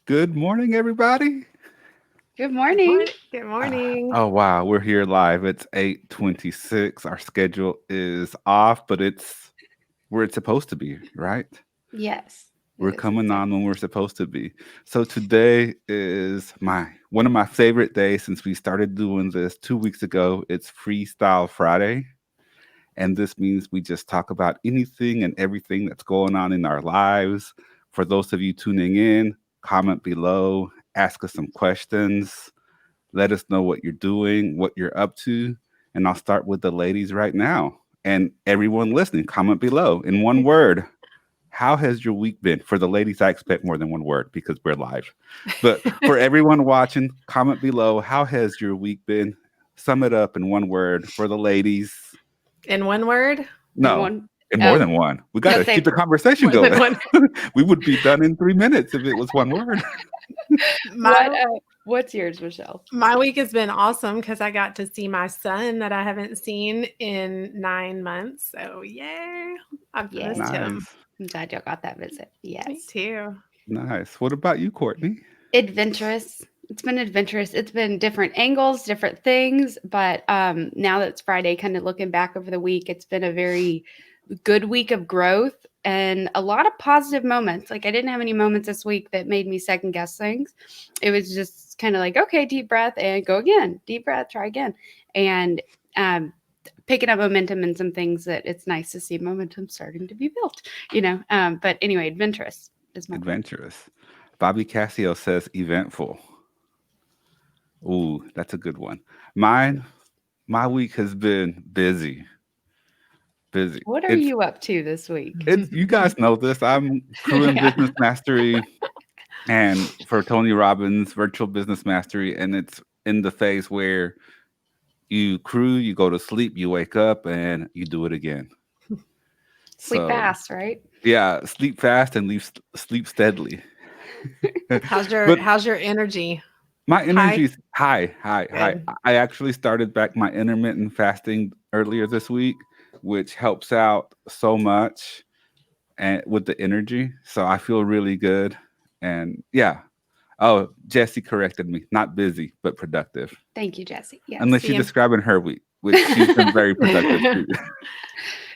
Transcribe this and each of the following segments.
Good morning, everybody. Good Good morning. morning. Good morning. Oh wow, we're here live. It's 8:26. Our schedule is off, but it's where it's supposed to be, right? Yes, it We're is. It's coming good. on when we're supposed to be. So today is my one of my favorite days since we started doing this 2 weeks ago. It's Freestyle Friday. And this means we just talk about anything and everything that's going on in our lives. For those of you tuning in, comment below, ask us some questions. Let us know what you're doing, what you're up to. And I'll start with the ladies right now. And everyone listening, comment below in one word. How has your week been? For the ladies, I expect more than one word because we're live. But for everyone watching, comment below. How has your week been? Sum it up in one word. For the ladies, In one word, And no, one, in more oh, than one. We got let's to say keep the conversation more than going. one. We would be done in 3 minutes if it was one word. My what's yours, Michelle? my week has been awesome because I got to see my son that I haven't seen in 9 months. So yay! I've Yay. missed him. Nice. I'm glad y'all got that visit. Me Yes. too. Nice. What about you, Courtney? Adventurous. It's been adventurous. It's been different angles, different things, but now that it's Friday, kind of looking back over the week, it's been a very good week of growth and a lot of positive moments. Like I didn't have any moments this week that made me second guess things. It was just kind of like, okay, deep breath and go again. Deep breath, try again. And um picking up momentum in some things that it's nice to see momentum starting to be built. But anyway, adventurous is my word. Adventurous. Bobby Cassio says eventful. Ooh, that's a good one. Mine, my week has been busy. Busy. What are It's you up to this week? it's you guys know this. I'm crew and Yeah. business mastery and for Tony Robbins virtual business mastery, and it's in the phase where you crew, you go to sleep, you wake up, and you do it again. Sleep So fast, right? yeah, sleep fast and sleep steadily. how's your But How's your energy? my Hi. energy is high, high, high. Good. I actually started back my intermittent fasting earlier this week, which helps out so much and with the energy. So I feel really good. And yeah. Oh, Jesse corrected me. Not busy, but productive. Thank you, Jesse. Unless Yes. you're Be describing her week, which she's been very productive too.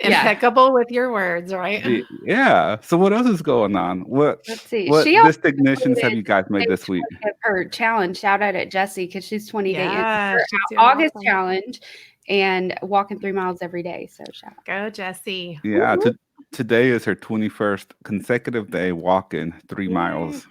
Yeah. impeccable with your words, right? Yeah. So what else is going on? Let's see. What She also designations have completed you guys made day this week? 20 of her challenge. Shout out at Jesse because she's 20 days in Yeah, her she's doing August awesome. challenge and walking 3 miles every day. So shout out. Go, Jesse. Yeah, Woo-hoo. today is her 21st consecutive day walking three Yay. miles.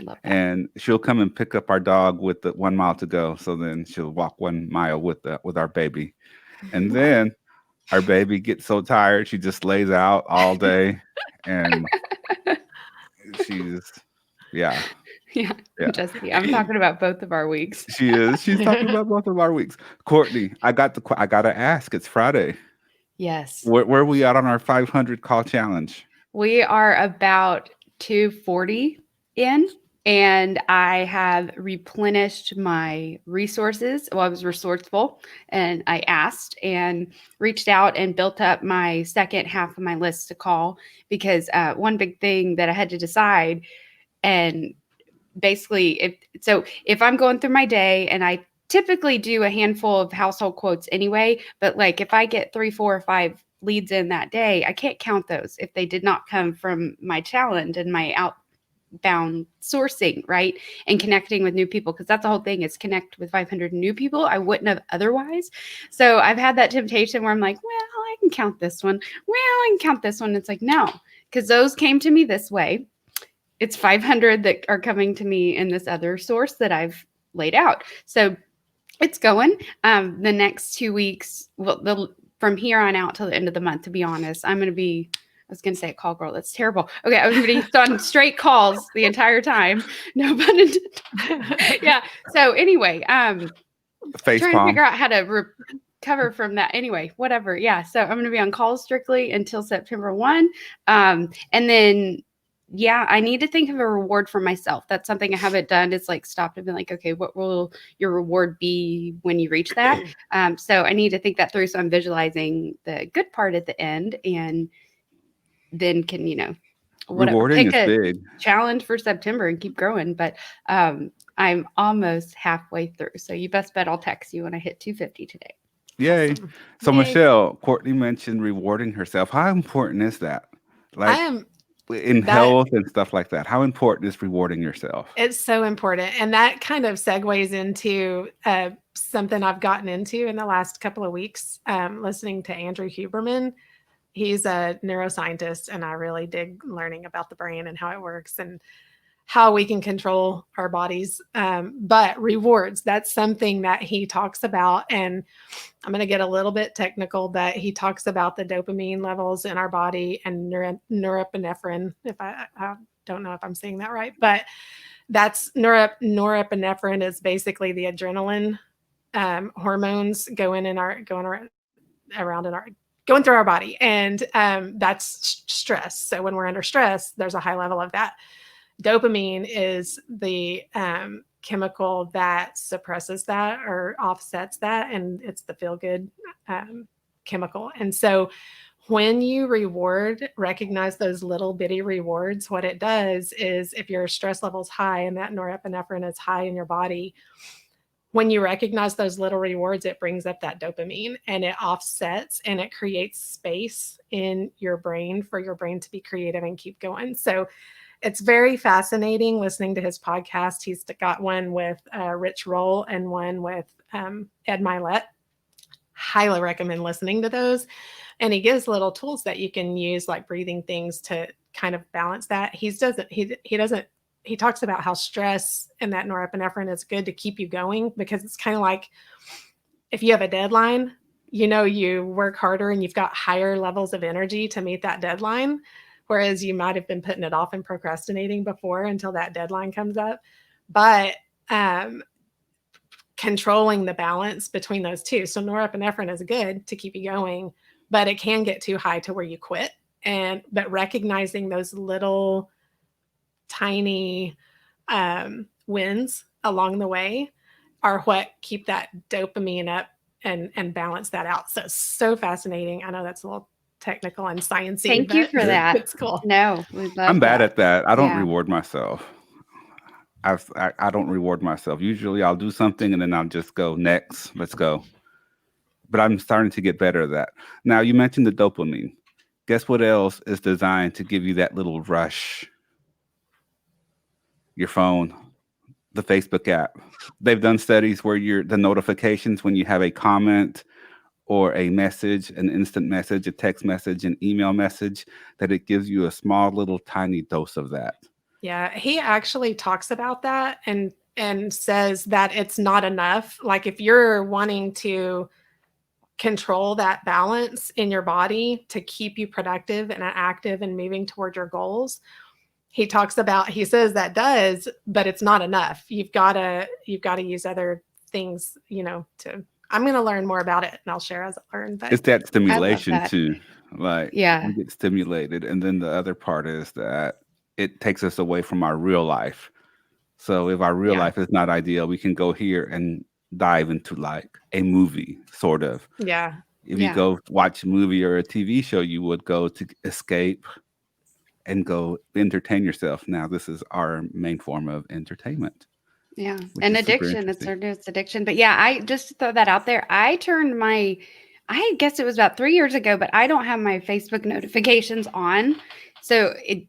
Love that. And she'll come and pick up our dog with the 1 mile to go. So then she'll walk 1 mile with our baby. And then our baby gets so tired, she just lays out all day. And she's, yeah, Yeah, yeah. Jesse. I'm talking about both of our weeks. She is. She's talking about both of our weeks. Courtney, I gotta ask. It's Friday. Yes. Where are we at on our 500 call challenge? We are about 240 in, and I have replenished my resources. Well, I was resourceful and I asked and reached out and built up my second half of my list to call because one big thing that I had to decide and basically if I'm going through my day and I typically do a handful of household quotes anyway, but like if I get 3, 4, or 5 leads in that day, I can't count those if they did not come from my challenge and my outbound sourcing, right? And connecting with new people because that's the whole thing is connect with 500 new people I wouldn't have otherwise. So I've had that temptation where I'm like, well, I can count this one. Well, I can count this one. It's like, no, because those came to me this way. It's 500 that are coming to me in this other source that I've laid out. So it's going. The next 2 weeks, well, from here on out till the end of the month, to be honest, I'm going to be. I was going to say a call girl. That's terrible. Okay, I was going to be on straight calls the entire time. No pun intended. Yeah. So anyway, Face trying to palm. figure out how to recover from that. Anyway, whatever. Yeah. So I'm going to be on calls strictly until September 1. And then yeah, I need to think of a reward for myself. That's something I haven't done. It's like stopped and been like, okay, what will your reward be when you reach that? So I need to think that through. So I'm visualizing the good part at the end and then can, whatever, Rewarding pick is a big. challenge for September and keep growing. But I'm almost halfway through. So you best bet I'll text you when I hit 250 today. Yay. Awesome. So Yay. Michelle, Courtney mentioned rewarding herself. How important is that? I Like am in that health and stuff like that. How important is rewarding yourself? It's so important. And that kind of segues into something I've gotten into in the last couple of weeks, listening to Andrew Huberman. He's a neuroscientist, and I really dig learning about the brain and how it works and how we can control our bodies. But rewards, that's something that he talks about. And I'm going to get a little bit technical, but he talks about the dopamine levels in our body and norepinephrine. If I don't know if I'm saying that right, but that's norepinephrine is basically the adrenaline hormones going through our body, and that's stress. So when we're under stress, there's a high level of that. Dopamine is the chemical that suppresses that or offsets that, and it's the feel good chemical. And so when you recognize those little bitty rewards, what it does is if your stress level is high and that norepinephrine is high in your body, when you recognize those little rewards, it brings up that dopamine and it offsets and it creates space in your brain for your brain to be creative and keep going. So it's very fascinating listening to his podcast. He's got one with Rich Roll and one with Ed Milet. Highly recommend listening to those. And he gives little tools that you can use, like breathing things, to kind of balance that. He talks about how stress and that norepinephrine is good to keep you going, because it's kind of like if you have a deadline, you work harder and you've got higher levels of energy to meet that deadline, whereas you might have been putting it off and procrastinating before until that deadline comes up. But controlling the balance between those two. So norepinephrine is good to keep you going, but it can get too high to where you quit. But recognizing those little tiny wins along the way are what keep that dopamine up and balance that out. So fascinating. I know that's a little technical and sciencey. Thank you for that. It's cool. No, we love I'm bad that. at that. I don't Yeah. reward myself. I don't reward myself. Usually I'll do something and then I'll just go, next, let's go. But I'm starting to get better at that. Now, you mentioned the dopamine. Guess what else is designed to give you that little rush? Your phone, the Facebook app. They've done studies where the notifications when you have a comment or a message, an instant message, a text message, an email message, that it gives you a small little tiny dose of that. Yeah, he actually talks about that and says that it's not enough. Like if you're wanting to control that balance in your body to keep you productive and active and moving toward your goals, he says that does, but it's not enough. You've got to use other things, I'm going to learn more about it and I'll share as I learn. But It's that I love stimulation that. too. Like Yeah. we get stimulated. And then the other part is that it takes us away from our real life. So if our real Yeah. life is not ideal, we can go here and dive into like a movie, sort of. yeah, If you Yeah. go watch a movie or a TV show, you would go to escape and go entertain yourself. Now, this is our main form of entertainment. Yeah. Which And is super addiction, it's interesting. our newest addiction. But yeah, I just to throw that out there. I guess it was about 3 years ago, but I don't have my Facebook notifications on. So a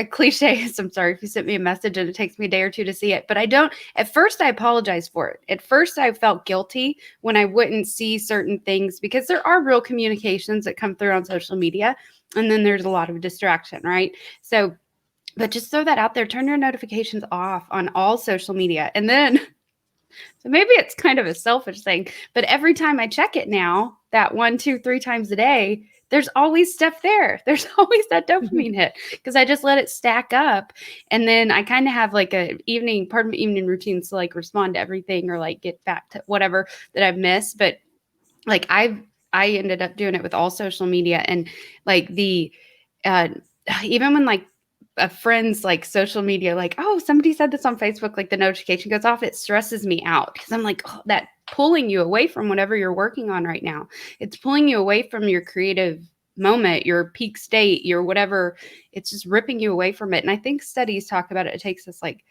cliche is, I'm sorry if you sent me a message and it takes me a day or two to see it, but I don't. At first, I apologized for it. At first, I felt guilty when I wouldn't see certain things, because there are real communications that come through on social media. And then there's a lot of distraction, right? So, but just throw that out there. Turn your notifications off on all social media. And then, so maybe it's kind of a selfish thing, but every time I check it now, that 1, 2, 3 times a day, there's always stuff there. There's always that dopamine hit, because I just let it stack up. And then I kind of have like part of my evening routine to like respond to everything or like get back to whatever that I've missed. But like I ended up doing it with all social media, and like even when like a friend's like social media, like, oh, somebody said this on Facebook, like the notification goes off, it stresses me out, because I'm like, oh, that pulling you away from whatever you're working on right now. It's pulling you away from your creative moment, your peak state, your whatever. It's just ripping you away from it. And I think studies talk about it. It takes us like,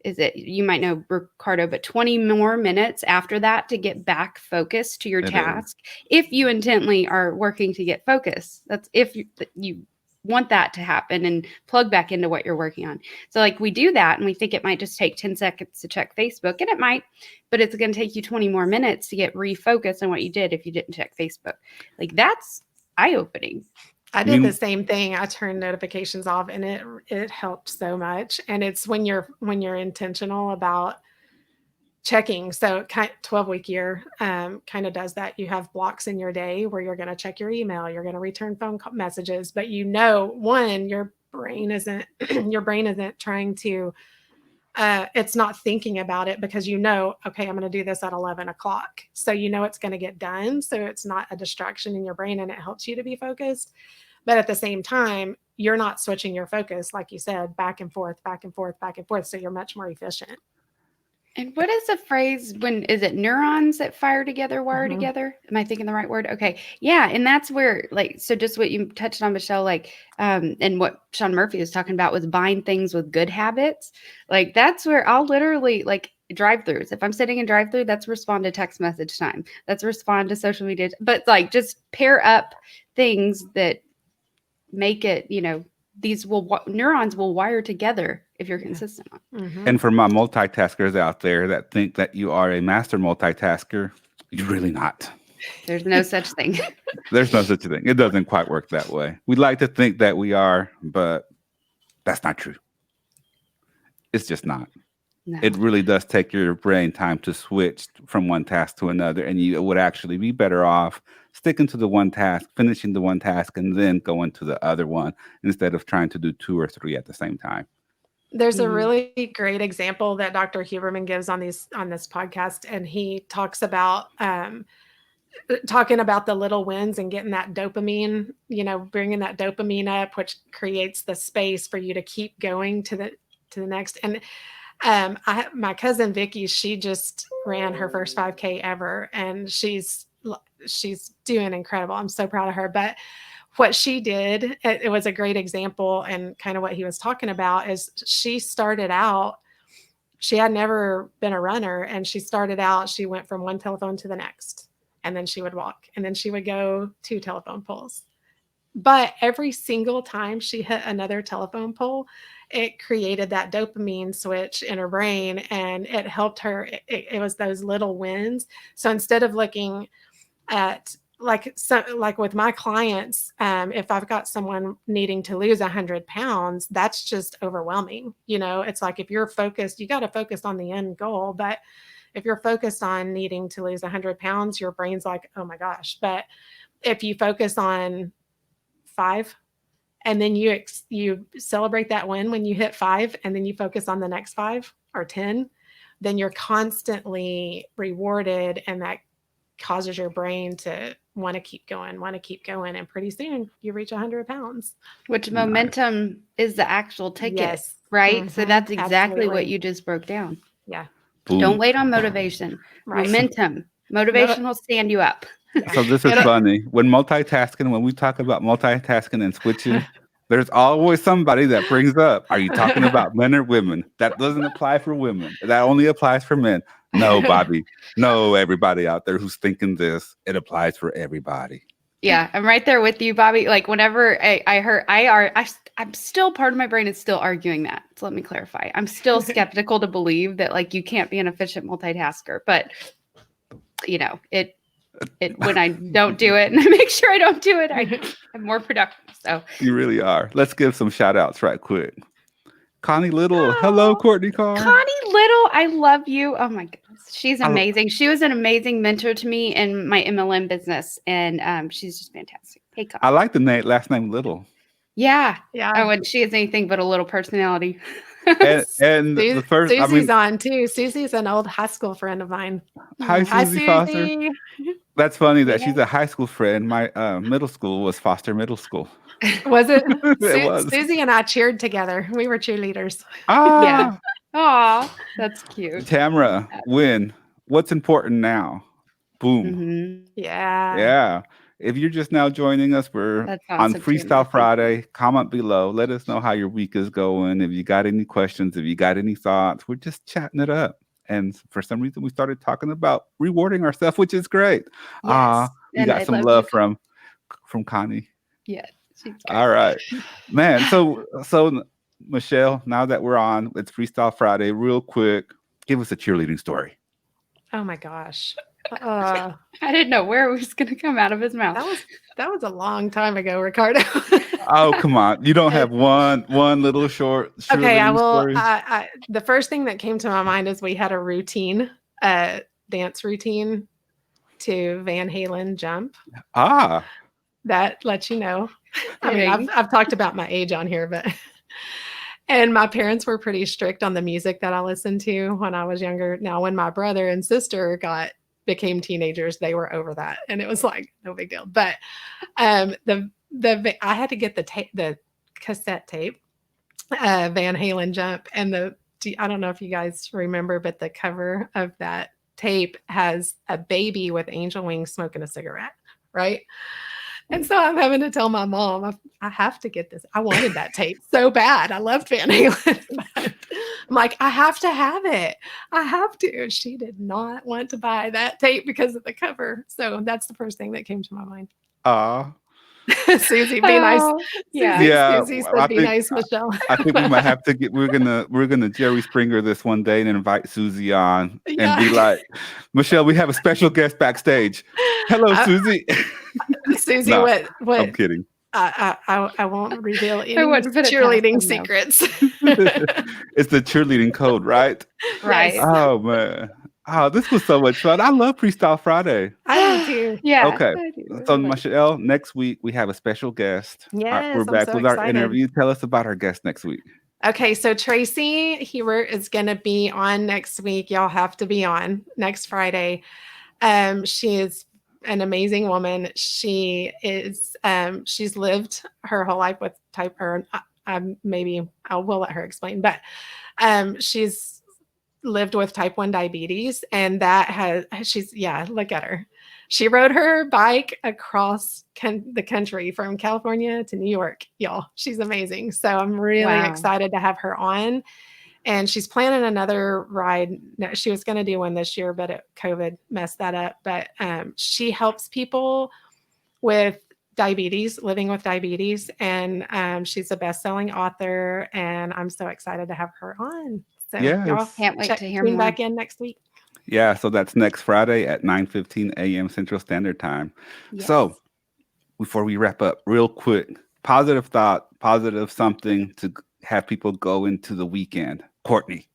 is it, you might know, Ricardo, but 20 more minutes after that to get back focused to your It is. task. If you intently are working to get focused, that's if you want that to happen and plug back into what you're working on. So like we do that and we think it might just take 10 seconds to check Facebook, and it might, but it's going to take you 20 more minutes to get refocused on what you did if you didn't check Facebook. Like that's eye-opening. I did the same thing. I turned notifications off, and it helped so much. And it's when you're intentional about checking. So 12-week year kind of does that. You have blocks in your day where you're going to check your email, you're going to return phone messages, but one, your brain isn't trying to it's not thinking about it because okay, I'm going to do this at 11 o'clock. So it's going to get done. So it's not a distraction in your brain, and it helps you to be focused. But at the same time, you're not switching your focus, like you said, back and forth, back and forth, back and forth. So you're much more efficient. And what is the phrase is it neurons that fire together, wire together? Am I thinking the right word? Okay. Yeah. And that's where so just what you touched on, Michelle, and what Sean Murphy was talking about was bind things with good habits. Like that's where I'll literally drive-throughs. If I'm sitting in drive-through, that's respond to text message time. That's respond to social media. But just pair up things that make it, neurons will wire together if you're consistent on. Mm-hmm. And for my multitaskers out there that think that you are a master multitasker, you're really not. There's no such thing. There's no such thing. It doesn't quite work that way. We like to think that we are, but that's not true. It's just not. No. It really does take your brain time to switch from one task to another, and you would actually be better off sticking to the one task, finishing the one task, and then going to the other one instead of trying to do 2 or 3 at the same time. There's a really great example that Dr. Huberman gives on this podcast, and he talks about talking about the little wins and getting that dopamine, bringing that dopamine up, which creates the space for you to keep going to the next. And my cousin Vicky, she just ran her first 5K ever, and she's doing incredible. I'm so proud of her. But what she did, it was a great example, and kind of what he was talking about is she started out, she had never been a runner, and she went from one telephone to the next, and then she would walk, and then she would go 2 telephone poles. But every single time she hit another telephone pole, it created that dopamine switch in her brain, and it helped her. It was those little wins. So instead of looking at like with my clients, if I've got someone needing to lose 100 pounds, that's just overwhelming. It's like if you're focused, you got to focus on the end goal. But if you're focused on needing to lose 100 pounds, your brain's like, oh my gosh. But if you focus on 5, and then you celebrate that win when you hit 5, and then you focus on the next 5 or 10, then you're constantly rewarded, and that causes your brain to want to keep going. And pretty soon you reach 100 pounds. Which momentum is the actual ticket, yes. Right? Mm-hmm. So that's exactly Absolutely. what you just broke down. Yeah. Boom. Don't wait on motivation. Right. Momentum. Motivation will stand you up. So this is funny. When we talk about multitasking and switching, there's always somebody that brings up, are you talking about men or women? That doesn't apply for women. That only applies for men. No, Bobby. No, everybody out there who's thinking this, it applies for everybody. Yeah, I'm right there with you, Bobby. Like whenever I'm still, part of my brain is still arguing that. So let me clarify. I'm still skeptical to believe that you can't be an efficient multitasker, but it when I don't do it and I make sure I don't do it, I'm more productive. So you really are. Let's give some shout outs right quick. Connie Little. Hello, Courtney Carr. Connie Little, I love you. Oh my goodness. She's amazing. She was an amazing mentor to me in my MLM business. And she's just fantastic. Hey, Connie. I like the last name Little. Yeah. Oh, and she has anything but a little personality. And the first, Susie's on too. Susie's an old high school friend of mine. Hi, Susie Foster. That's funny that she's a high school friend. My middle school was Foster Middle School. Was it? It was. Susie and I cheered together. We were cheerleaders. Ah, Yeah. Aw, that's cute. Tamara, what's important now? Boom. Mm-hmm. Yeah. Yeah. If you're just now joining us, we're That's on awesome too, Freestyle Matthew. Friday. Comment below. Let us know how your week is going. If you got any questions, if you got any thoughts, we're just chatting it up. And for some reason, we started talking about rewarding ourselves, which is great. Yes. We And got I some love your love from Connie. yeah, she's great. All right, man. So Michelle, now that we're on, it's Freestyle Friday. Real quick, give us a cheerleading story. Oh my gosh. Uh, I didn't know where it was gonna come out of his mouth. that was a long time ago, Ricardo. Oh, come on. You don't have one little short Okay, I cheerleading will. story? The first thing that came to my mind is we had a routine, dance routine to Van Halen Jump. Ah, That lets you know. I mean, Kidding. I've talked about my age on here, but and my parents were pretty strict on the music that I listened to when I was younger. Now, when my brother and sister became teenagers, they were over that, and it was like no big deal. But the I had to get the cassette tape, Van Halen Jump, and I don't know if you guys remember, but the cover of that tape has a baby with angel wings smoking a cigarette, right? And so I'm having to tell my mom, I have to get this. I wanted that tape so bad. I loved Van Halen. I'm like, I have to have it. I have to. She did not want to buy that tape because of the cover. So that's the first thing that came to my mind. ah. Susie, be nice. Oh, yeah. Yeah, Susie I said, be think nice, Michelle. I think we might have to get. We're gonna Jerry Springer this one day and invite Susie on and Yeah. be like, Michelle, we have a special guest backstage. Hello, Uh, Susie. Susie, No, what I'm kidding. I won't reveal I any wouldn't put it past cheerleading them, though. secrets. It's the cheerleading code, right? Yes, Right. Oh man. Oh, this was so much fun. I love Freestyle Friday. I do too. Yeah, Okay. I do. So I like it. Michelle, next week we have a special guest. We're Yes, I'm back so with our excited. interview. Tell us about our guest next week. Okay, so Tracy Hewer is going to be on next week. Y'all have to be on next Friday. She is an amazing woman. She's lived her whole life with type or maybe I will let her explain, but she's lived with type 1 diabetes, and look at her. She rode her bike across the country from California to New York, y'all. She's amazing. So I'm really Wow. excited to have her on. And she's planning another ride. No, she was going to do one this year, but COVID messed that up. But she helps people with diabetes, living with diabetes. And she's a best-selling author. And I'm so excited to have her on. So y'all Yes. Can't wait to hear tune more. back in next week. Yeah, so that's next Friday at 9:15 a.m. Central Standard Time. Yes. So before we wrap up, real quick, positive thought, positive something to have people go into the weekend. Courtney.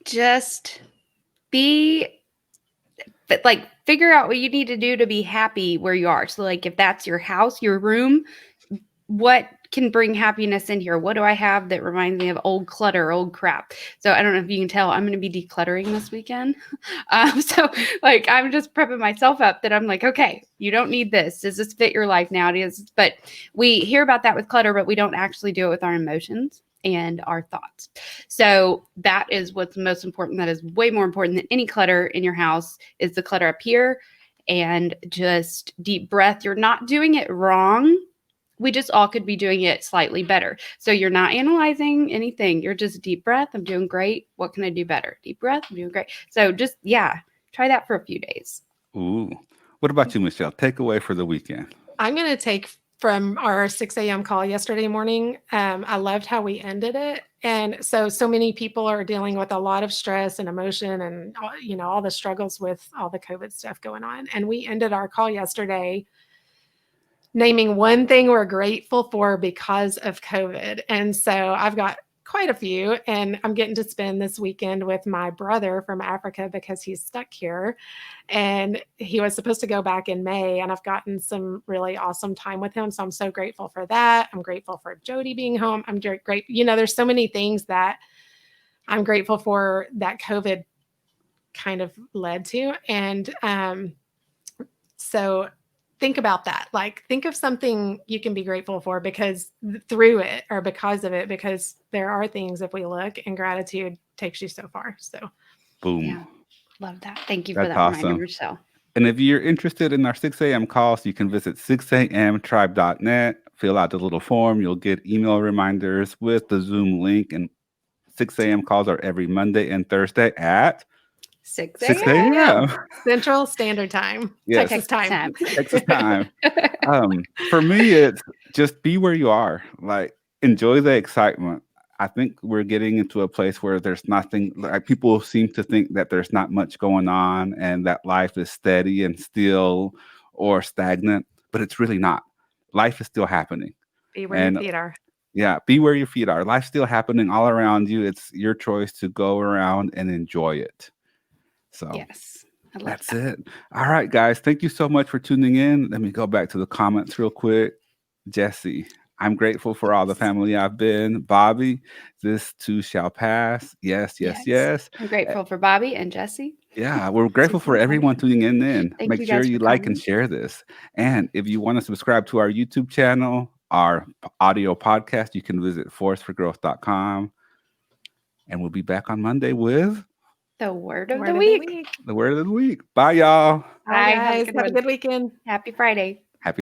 Just figure out what you need to do to be happy where you are. So like if that's your house, your room, what can bring happiness in here? What do I have that reminds me of old clutter, old crap? So I don't know if you can tell, I'm going to be decluttering this weekend. So like I'm just prepping myself up that I'm like, okay, you don't need this. Does this fit your life nowadays? But we hear about that with clutter, but we don't actually do it with our emotions and our thoughts. So that is what's most important. That is way more important than any clutter in your house is the clutter up here. And just deep breath. You're not doing it wrong. We just all could be doing it slightly better. So you're not analyzing anything. You're just deep breath. I'm doing great. What can I do better? Deep breath. I'm doing great. So just, try that for a few days. Ooh. What about you, Michelle? Takeaway for the weekend. I'm going to take from our 6 a.m. call yesterday morning. I loved how we ended it. And so many people are dealing with a lot of stress and emotion and, all the struggles with all the COVID stuff going on. And we ended our call yesterday naming one thing we're grateful for because of COVID. And so I've got quite a few, and I'm getting to spend this weekend with my brother from Africa because he's stuck here. And he was supposed to go back in May, and I've gotten some really awesome time with him. So I'm so grateful for that. I'm grateful for Jody being home. I'm great. There's so many things that I'm grateful for that COVID kind of led to. And so think about that. Like, think of something you can be grateful for because through it or because of it, because there are things if we look, and gratitude takes you so far. So Boom. Yeah. Love that. Thank you for That's that reminder, awesome. Michelle. And if you're interested in our 6 a.m. calls, you can visit 6amtribe.net, fill out the little form. You'll get email reminders with the Zoom link. And 6 a.m. calls are every Monday and Thursday at 6 6 a.m. a.m. Central Standard Time, Yes, Texas time. Texas time. For me, it's just be where you are. Like, enjoy the excitement. I think we're getting into a place where there's nothing, like people seem to think that there's not much going on and that life is steady and still or stagnant, but it's really not. Life is still happening. Be where your And feet are. yeah, be where your feet are. Life's still happening all around you. It's your choice to go around and enjoy it. So Yes. I love that's that. it. All right, guys. Thank you so much for tuning in. Let me go back to the comments real quick. Jesse, I'm grateful for all the Yes. family I've been. Bobby, this too shall pass. Yes, yes, Yes. yes. I'm grateful for Bobby and Jesse. Yeah, we're grateful for everyone tuning in. Thank Make you sure guys you for like and coming. share this. And if you want to subscribe to our YouTube channel, our audio podcast, you can visit forceforgrowth.com. And we'll be back on Monday with The word of Word the of the week. week. the word of the week. Bye, y'all. Bye, Bye. Have a guys. good Have a one. good weekend. Happy Friday. Happy